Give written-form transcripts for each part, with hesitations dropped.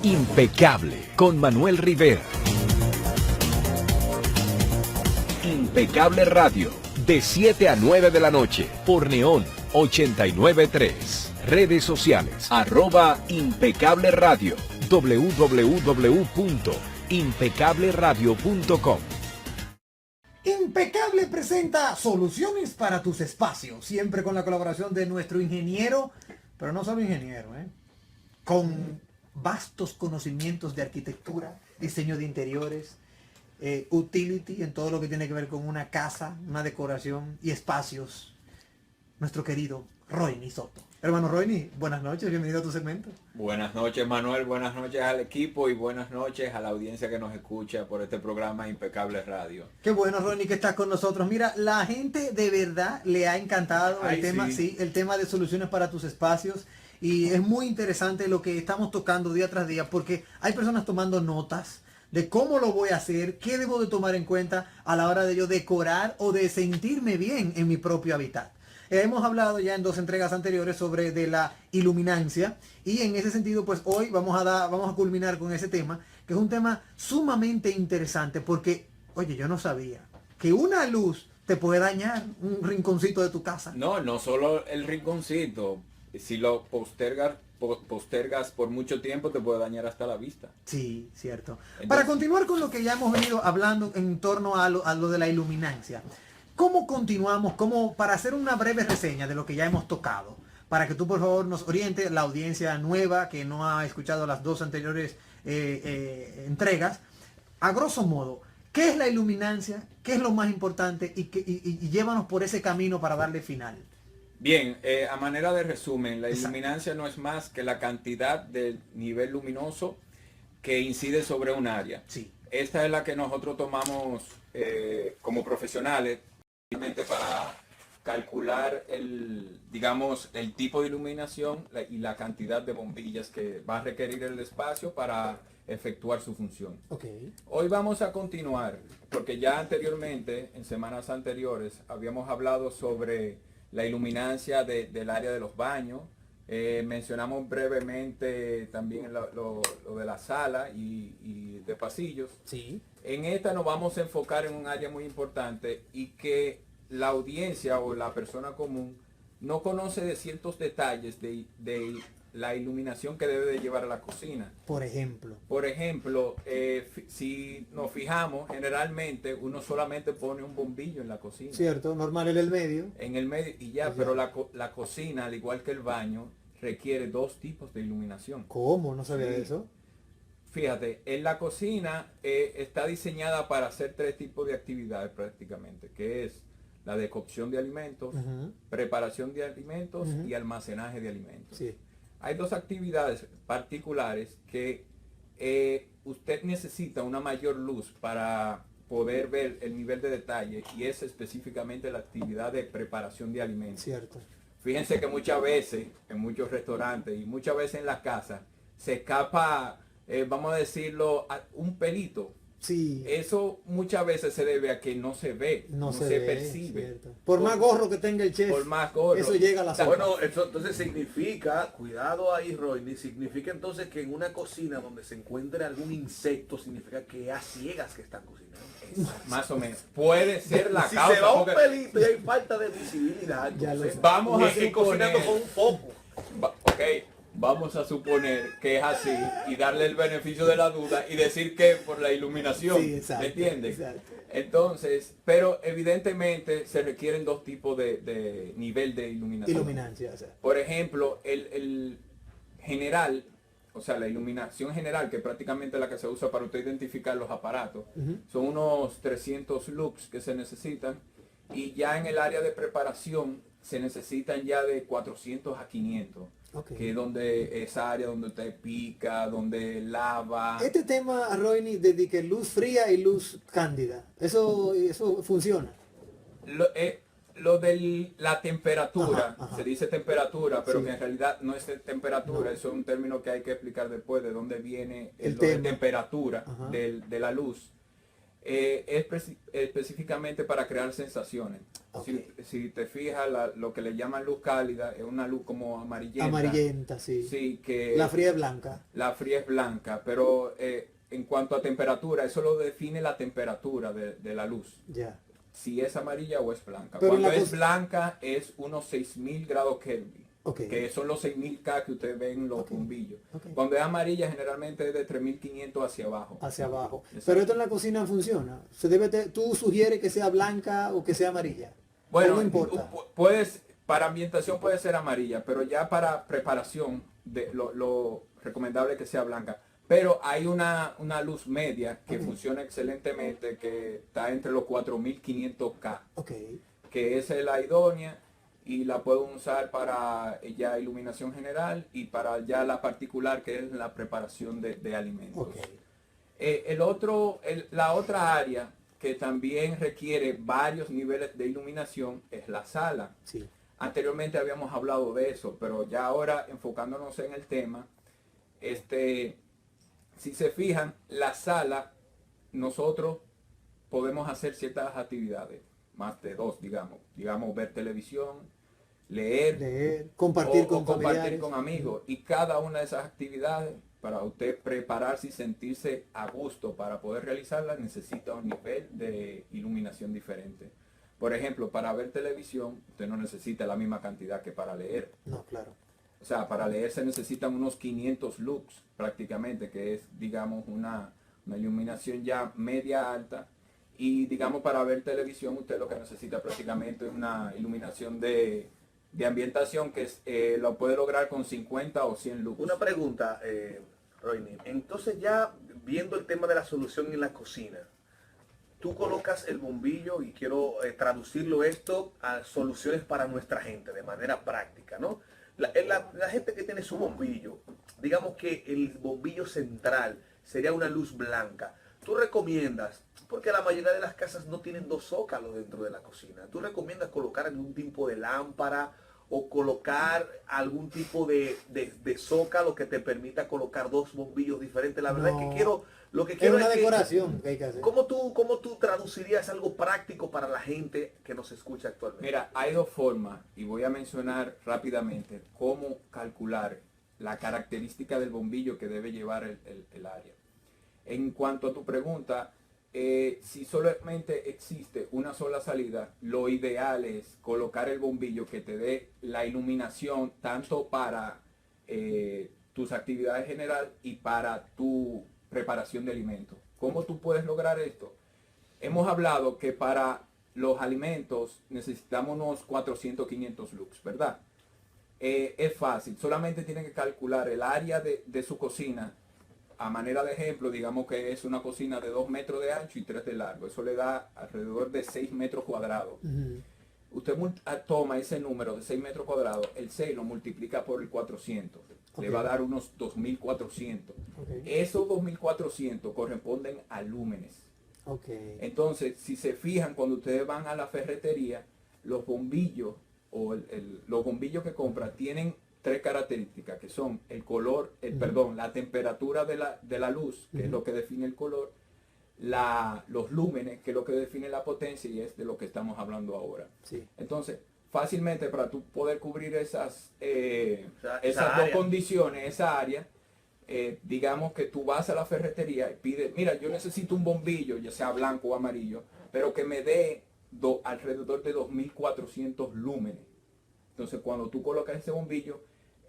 Impecable con Manuel Rivera. Impecable Radio, de 7 a 9 de la noche, por Neón 89.3. Redes sociales, @Impecable Radio, www.impecableradio.com. Impecable presenta soluciones para tus espacios, siempre con la colaboración de nuestro ingeniero, pero no solo ingeniero, con vastos conocimientos de arquitectura, diseño de interiores, utility en todo lo que tiene que ver con una casa, una decoración y espacios. Nuestro querido Roiny Soto. Hermano Roiny, buenas noches, bienvenido a tu segmento. Buenas noches, Manuel, buenas noches al equipo y buenas noches a la audiencia que nos escucha por este programa Impecable Radio. Qué bueno, Roiny, que estás con nosotros. Mira, la gente de verdad le ha encantado el tema, sí, el tema de soluciones para tus espacios. Y es muy interesante lo que estamos tocando día tras día, porque hay personas tomando notas de cómo lo voy a hacer, qué debo de tomar en cuenta a la hora de yo decorar o de sentirme bien en mi propio hábitat. Hemos hablado ya en 2 entregas anteriores sobre de la iluminancia, y en ese sentido pues hoy vamos a culminar con ese tema, que es un tema sumamente interesante, porque oye, yo no sabía que una luz te puede dañar un rinconcito de tu casa. No solo el rinconcito, si lo postergas por mucho tiempo te puede dañar hasta la vista. Sí, cierto. Entonces, para continuar con lo que ya hemos venido hablando en torno a lo de la iluminancia, ¿cómo continuamos? Para hacer una breve reseña de lo que ya hemos tocado, para que tú por favor nos orientes, la audiencia nueva que no ha escuchado las 2 anteriores entregas, a grosso modo, ¿qué es la iluminancia? ¿Qué es lo más importante? Y llévanos por ese camino para darle final. Bien, a manera de resumen, la iluminancia no es más que la cantidad del nivel luminoso que incide sobre un área. Sí. Esta es la que nosotros tomamos como profesionales para calcular el tipo de iluminación y la cantidad de bombillas que va a requerir el espacio para efectuar su función. Okay. Hoy vamos a continuar, porque ya anteriormente, en semanas anteriores, habíamos hablado sobre la iluminancia del área de los baños. Mencionamos brevemente también lo de la sala y de pasillos. Sí. En esta nos vamos a enfocar en un área muy importante y que la audiencia o la persona común no conoce de ciertos detalles de la iluminación que debe de llevar a la cocina. Por ejemplo, si nos fijamos, generalmente uno solamente pone un bombillo en la cocina. cierto, normal en el medio. En el medio y ya, pero la cocina, al igual que el baño, requiere 2 tipos de iluminación. ¿Cómo? No sabía de eso. Fíjate, en la cocina está diseñada para hacer 3 tipos de actividades prácticamente, que es la de cocción de alimentos, preparación de alimentos y almacenaje de alimentos. Sí. Hay 2 actividades particulares que usted necesita una mayor luz para poder ver el nivel de detalle, y es específicamente la actividad de preparación de alimentos. Cierto. Fíjense que muchas veces en muchos restaurantes y muchas veces en las casas se escapa, vamos a decirlo, un pelito. Sí. Eso muchas veces se debe a que no se ve, no se percibe. Cierto. Por más gorro que tenga el chef, por más gorro, eso llega a la sopa. Bueno, eso entonces significa, cuidado ahí, Roy, significa entonces que en una cocina donde se encuentre algún insecto, significa que a ciegas que están cocinando. Más o menos. Puede ser la Si causa. se va un porque pelito y hay falta de visibilidad, Ya entonces, lo sé. Vamos a y cocinando con un foco. Vamos a suponer que es así y darle el beneficio de la duda y decir que por la iluminación, Sí, exacto, ¿me entiendes? exacto. Entonces, pero evidentemente se requieren 2 tipos de nivel de iluminación. Iluminancia, o sea. Por ejemplo, el general, o sea, la iluminación general, que es prácticamente la que se usa para usted identificar los aparatos, son unos 300 lux que se necesitan, y ya en el área de preparación se necesitan ya de 400 a 500. Okay. Que es donde esa área donde usted pica, donde lava. Este tema, Roiny, de que luz fría y luz cándida, eso funciona. Lo de la temperatura, Ajá. se dice temperatura, pero Sí. que en realidad no es temperatura, No. eso es un término que hay que explicar después de dónde viene El lo de tema. temperatura Ajá. de la luz. Específicamente para crear sensaciones. Okay. Si te fijas, lo que le llaman luz cálida es una luz como amarillenta. Amarillenta, sí. Sí, que La fría es blanca. la fría es blanca, pero en cuanto a temperatura, eso lo define la temperatura de la luz. Ya. Si es amarilla o es blanca. Pero Cuando es blanca es unos 6000 grados Kelvin. Okay. Que son los 6000 K que ustedes ven en los bombillos. Okay. Cuando es amarilla generalmente es de 3500 hacia abajo. Hacia abajo. Exacto. Pero esto en la cocina funciona. ¿Tú sugieres que sea blanca o que sea amarilla? Bueno, no importa. para ambientación puede ser amarilla, pero ya para preparación lo recomendable es que sea blanca. Pero hay una luz media que funciona excelentemente, que está entre los 4500K. Okay. Que esa es la idónea y la pueden usar para ya iluminación general y para ya la particular, que es la preparación de alimentos. Okay. La otra área que también requiere varios niveles de iluminación es la sala. Sí. Anteriormente habíamos hablado de eso, pero ya ahora enfocándonos en el tema, si se fijan, la sala, nosotros podemos hacer ciertas actividades, más de dos, digamos ver televisión, leer, compartir con compartir familiares. con amigos. Y cada una de esas actividades, para usted prepararse y sentirse a gusto para poder realizarlas, necesita un nivel de iluminación diferente. Por ejemplo, para ver televisión, usted no necesita la misma cantidad que para leer. No, claro. O sea, para leer se necesitan unos 500 lux prácticamente, que es, digamos, una iluminación ya media alta. Y, digamos, para ver televisión, usted lo que necesita prácticamente es una iluminación de ambientación que lo puede lograr con 50 o 100 lux. Una pregunta, Royni. Entonces, ya viendo el tema de la solución en la cocina, tú colocas el bombillo, y quiero traducirlo esto a soluciones para nuestra gente de manera práctica, ¿no? La gente que tiene su bombillo, digamos que el bombillo central sería una luz blanca. Tú recomiendas, porque la mayoría de las casas no tienen dos zócalos dentro de la cocina, tú recomiendas colocar algún tipo de lámpara o colocar algún tipo de zócalo que te permita colocar dos bombillos diferentes. La verdad es que lo que quiero es una es decoración que hay que hacer. ¿Cómo tú traducirías algo práctico para la gente que nos escucha actualmente? Mira, hay dos formas, y voy a mencionar rápidamente cómo calcular la característica del bombillo que debe llevar el área. En cuanto a tu pregunta, si solamente existe una sola salida, lo ideal es colocar el bombillo que te dé la iluminación tanto para tus actividades general y para tu preparación de alimentos. ¿Cómo tú puedes lograr esto? Hemos hablado que para los alimentos necesitamos unos 400-500 lux, ¿verdad? Es fácil, solamente tienen que calcular el área de su cocina. A manera de ejemplo, digamos que es una cocina de 2 metros de ancho y 3 de largo. Eso le da alrededor de 6 metros cuadrados. Usted toma ese número de 6 metros cuadrados, el 6 lo multiplica por el 400. Le va a dar unos 2400. Esos 2400 corresponden a lúmenes. Entonces, si se fijan, cuando ustedes van a la ferretería, los bombillos o los bombillos que compran tienen tres características, que son el color, la temperatura de la luz, que es lo que define el color, los lúmenes, que es lo que define la potencia, y es de lo que estamos hablando ahora. Sí. Entonces, fácilmente para tú poder cubrir esas esa dos área. condiciones, esa área, digamos que tú vas a la ferretería y pides, mira, yo necesito un bombillo, ya sea blanco o amarillo, pero que me dé alrededor de 2400 lúmenes. Entonces, cuando tú colocas ese bombillo,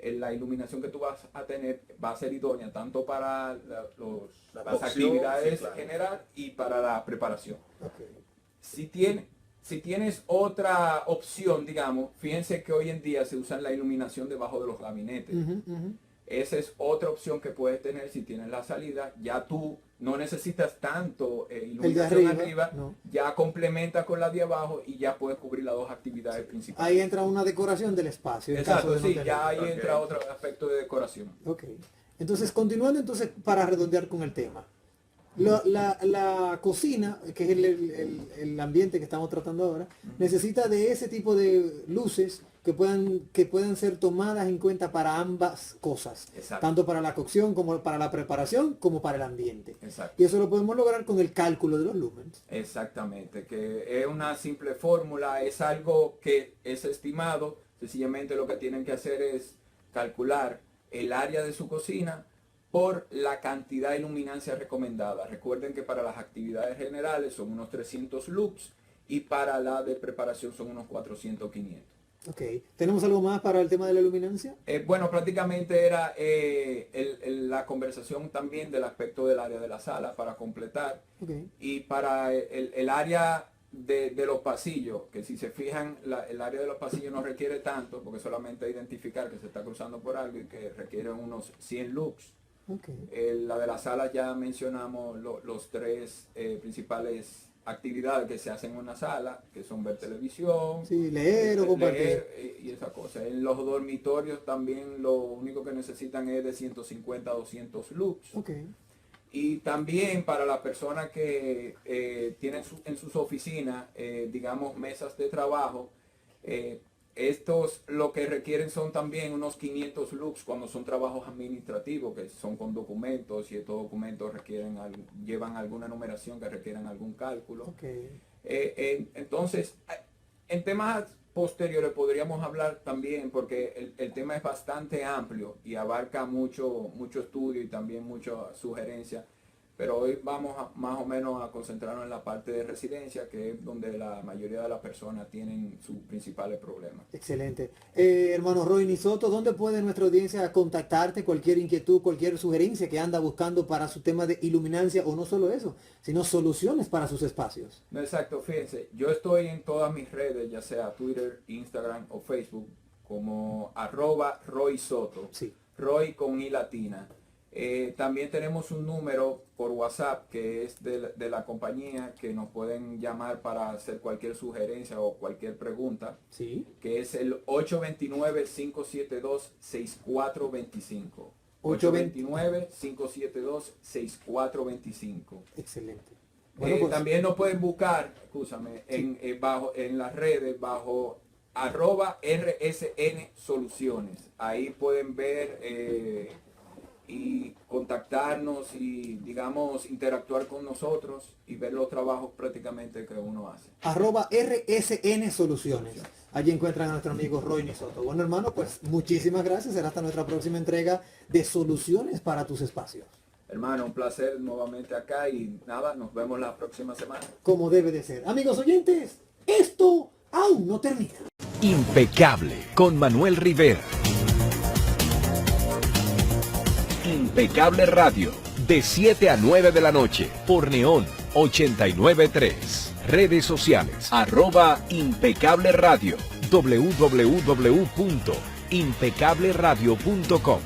la iluminación que tú vas a tener va a ser idónea tanto para las actividades general y para la preparación. Si tienes otra opción, digamos, fíjense que hoy en día se usa la iluminación debajo de los gabinetes. Esa es otra opción que puedes tener si tienes la salida. Ya tú no necesitas tanto iluminación arriba, no. Ya complementa con la de abajo y ya puedes cubrir las dos actividades principales. Ahí entra una decoración del espacio. Exacto, sí, ya ahí entra otro aspecto de decoración. Entonces, continuando para redondear con el tema. La cocina, que es el ambiente que estamos tratando ahora, necesita de ese tipo de luces que puedan ser tomadas en cuenta para ambas cosas. Exacto. Tanto para la cocción como para la preparación como para el ambiente. Exacto. Y eso lo podemos lograr con el cálculo de los lumens. Exactamente, que es una simple fórmula, es algo que es estimado, sencillamente lo que tienen que hacer es calcular el área de su cocina por la cantidad de luminancia recomendada. Recuerden que para las actividades generales son unos 300 lux y para la de preparación son unos 400, 500. Ok. ¿Tenemos algo más para el tema de la luminancia? Bueno, prácticamente era la conversación también del aspecto del área de la sala para completar. Okay. Y para el área de los pasillos, que si se fijan, el área de los pasillos no requiere tanto, porque solamente identificar que se está cruzando por algo y que requiere unos 100 lux. Okay. La de la sala ya mencionamos los tres principales actividades que se hacen en una sala, que son ver televisión, sí, leer o compartir. Leer y esa cosa. En los dormitorios también lo único que necesitan es de 150 a 200 lux. Okay. Y también para las personas que tienen en sus oficinas, digamos, mesas de trabajo, estos lo que requieren son también unos 500 lux cuando son trabajos administrativos, que son con documentos, y estos documentos llevan alguna numeración que requieran algún cálculo. Okay. Entonces, en temas posteriores podríamos hablar también, porque el tema es bastante amplio y abarca mucho estudio y también mucha sugerencia. Pero hoy vamos más o menos a concentrarnos en la parte de residencia, que es donde la mayoría de las personas tienen sus principales problemas. Excelente. Hermano Roy Soto, ¿dónde puede nuestra audiencia contactarte? Cualquier inquietud, cualquier sugerencia que anda buscando para su tema de iluminancia, o no solo eso, sino soluciones para sus espacios. No, exacto, fíjense, yo estoy en todas mis redes, ya sea Twitter, Instagram o Facebook, como @Roy Soto. Sí. Roy con I latina. También tenemos un número por WhatsApp que es de la compañía, que nos pueden llamar para hacer cualquier sugerencia o cualquier pregunta, Sí. que es el 829-572-6425. 829-572-6425. Excelente. Bueno, pues, también nos pueden buscar, escúchame, en las redes bajo @RSN Soluciones. Ahí pueden ver y contactarnos y, digamos, interactuar con nosotros y ver los trabajos prácticamente que uno hace. @RSN Soluciones. Allí encuentran a nuestro amigo Roy Soto. Bueno, hermano, pues muchísimas gracias. Será hasta nuestra próxima entrega de soluciones para tus espacios. Hermano, un placer nuevamente acá y nada, nos vemos la próxima semana. Como debe de ser. Amigos oyentes, esto aún no termina. Impecable con Manuel Rivera. Impecable Radio, de 7 a 9 de la noche, por Neón 89.3. Redes sociales, @Impecable Radio, www.impecableradio.com.